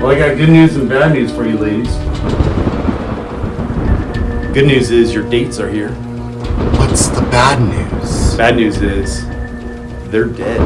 Well, I got good news and bad news for you, ladies. Good news is your dates are here. What's the bad news? Bad news is they're dead.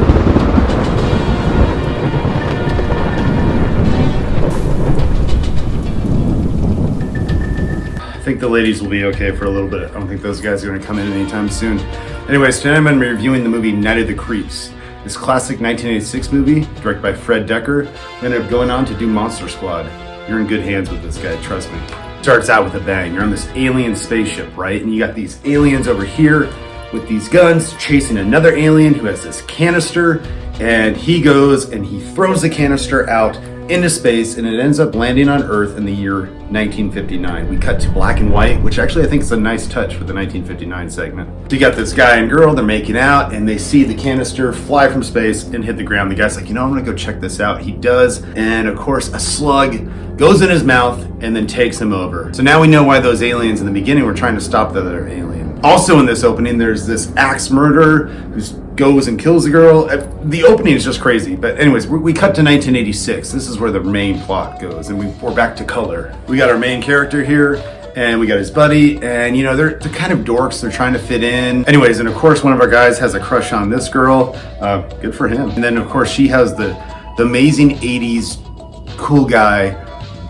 I think the ladies will be okay for a little bit. I don't think those guys are going to come in anytime soon. Anyways, today I'm going to be reviewing the movie Night of the Creeps. This classic 1986 movie, directed by Fred Dekker, ended up going on to do Monster Squad. You're in good hands with this guy, trust me. Starts out with a bang. You're on this alien spaceship, right? And you got these aliens over here with these guns chasing another alien who has this canister, and he goes and he throws the canister out into space, and it ends up landing on Earth in the year 1959. We cut to black and white, which actually I think is a nice touch for the 1959 segment. So you got this guy and girl, they're making out, and they see the canister fly from space and hit the ground. The guy's like, I'm gonna go check this out. He does, and of course a slug goes in his mouth and then takes him over. So now we know why those aliens in the beginning were trying to stop the other alien. Also in this opening, there's this axe murderer who goes and kills the girl. The opening is just crazy. But anyways, we cut to 1986. This is where the main plot goes, and we're back to color. We got our main character here, and we got his buddy, and they're kind of dorks. They're trying to fit in. Anyways, and of course one of our guys has a crush on this girl. Good for him. And then of course she has the amazing 80s cool guy,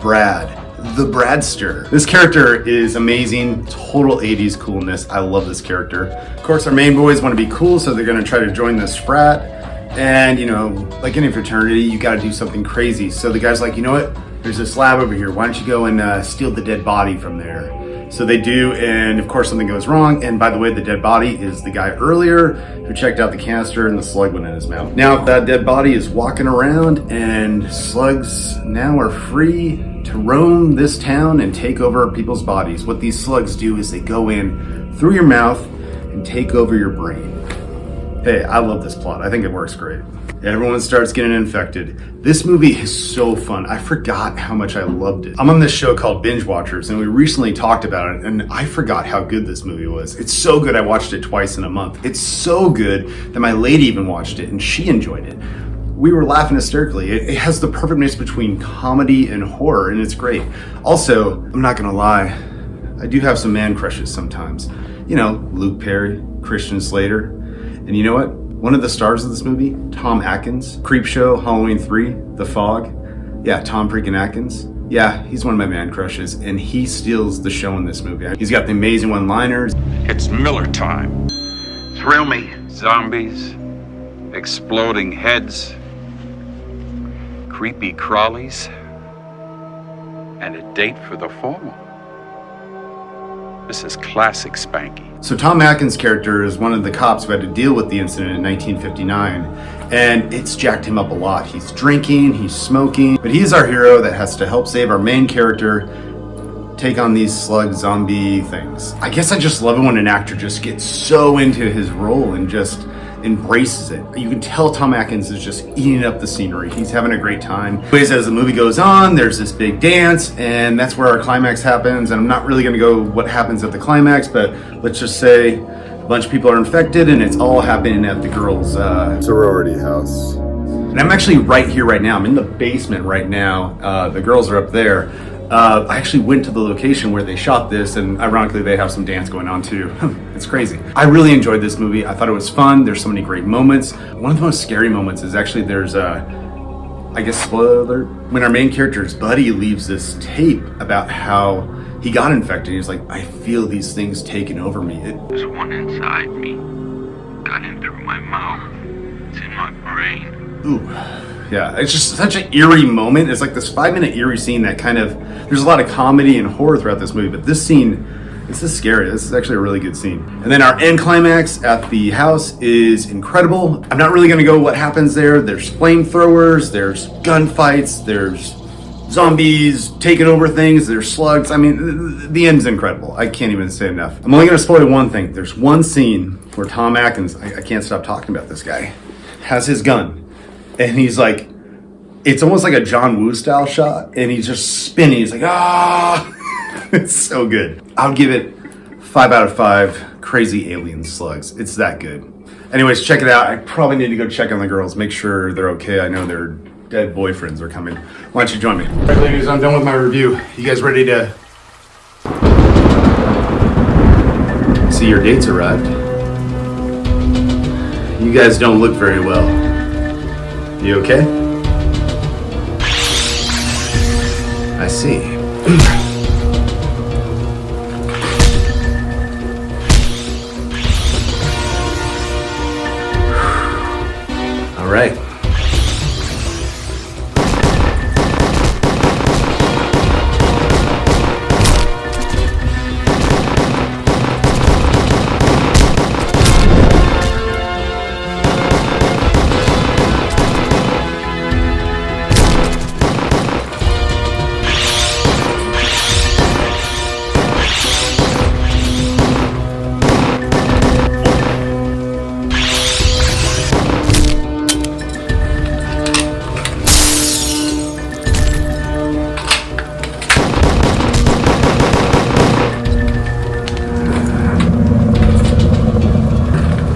Brad. The Bradster. This character is amazing, total 80s coolness. I love this character. Of course, our main boys want to be cool, so they're going to try to join this frat. And, like any fraternity, you got to do something crazy. So the guy's like, you know what? There's this lab over here. Why don't you go and steal the dead body from there? So they do, and of course something goes wrong. And by the way, the dead body is the guy earlier who checked out the canister and the slug went in his mouth. Now that dead body is walking around, and slugs now are free to roam this town and take over people's bodies. What these slugs do is they go in through your mouth and take over your brain. Hey, I love this plot. I think it works great. Everyone starts getting infected. This movie is so fun. I forgot how much I loved it. I'm on this show called Binge Watchers, and we recently talked about it, and I forgot how good this movie was. It's so good I watched it twice in a month. It's so good that my lady even watched it, and she enjoyed it. We were laughing hysterically. It has the perfect mix between comedy and horror, and it's great. Also, I'm not gonna lie, I do have some man crushes sometimes. Luke Perry, Christian Slater, and you know what? One of the stars of this movie, Tom Atkins, Creepshow, Halloween 3, The Fog. Yeah, Tom freaking Atkins. Yeah, he's one of my man crushes, and he steals the show in this movie. He's got the amazing one-liners. It's Miller time. Thrill me. Zombies, exploding heads, creepy crawlies, and a date for the formal. This is classic Spanky. So Tom Atkins' character is one of the cops who had to deal with the incident in 1959, and it's jacked him up a lot. He's drinking, he's smoking, but he's our hero that has to help save our main character take on these slug zombie things. I guess I just love it when an actor just gets so into his role and just embraces it. You can tell Tom Atkins is just eating up the scenery. He's having a great time. Anyways, as the movie goes on, there's this big dance, and that's where our climax happens. And I'm not really gonna go what happens at the climax, but let's just say a bunch of people are infected, and it's all happening at the girls' Sorority house. And I'm actually right here right now. I'm in the basement right now. The girls are up there. I actually went to the location where they shot this, and ironically they have some dance going on too. It's crazy. I really enjoyed this movie. I thought it was fun. There's so many great moments. One of the most scary moments is actually there's I guess spoiler alert, when our main character's buddy leaves this tape about how he got infected. He's like, I feel these things taking over me. There's one inside me. Got in through my mouth. It's in my brain. Ooh. Yeah, it's just such an eerie moment. It's like this 5-minute eerie scene that there's a lot of comedy and horror throughout this movie, but this scene, this is scary. This is actually a really good scene. And then our end climax at the house is incredible. I'm not really gonna go what happens there. There's flamethrowers, there's gunfights, there's zombies taking over things, there's slugs. I mean, the end's incredible. I can't even say enough. I'm only gonna spoil one thing. There's one scene where Tom Atkins, I can't stop talking about this guy, has his gun. And he's like, it's almost like a John Woo style shot, and he's just spinning. He's like, ah, it's so good. I'll give it 5 out of 5 crazy alien slugs. It's that good. Anyways, check it out. I probably need to go check on the girls, make sure they're okay. I know they're dead boyfriends are coming. Why don't you join me? All right, ladies, I'm done with my review. You guys ready to see your dates arrived? You guys don't look very well. You okay? I see. All right.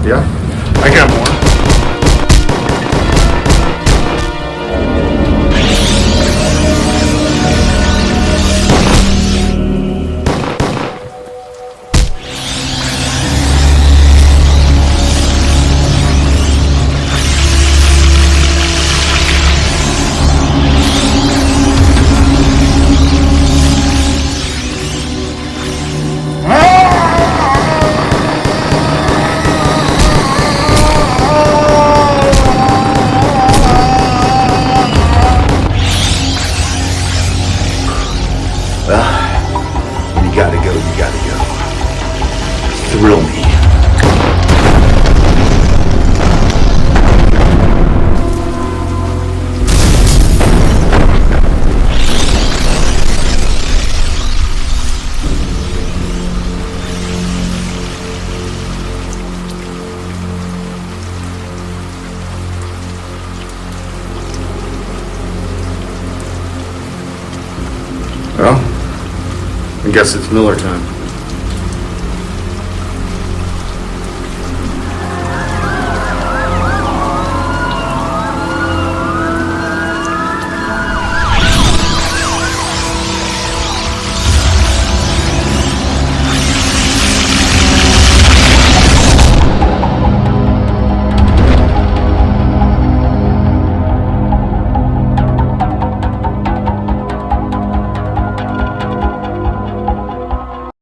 Yeah, I got more. You gotta go, you gotta go. Thrill me. Well, I guess it's Miller time.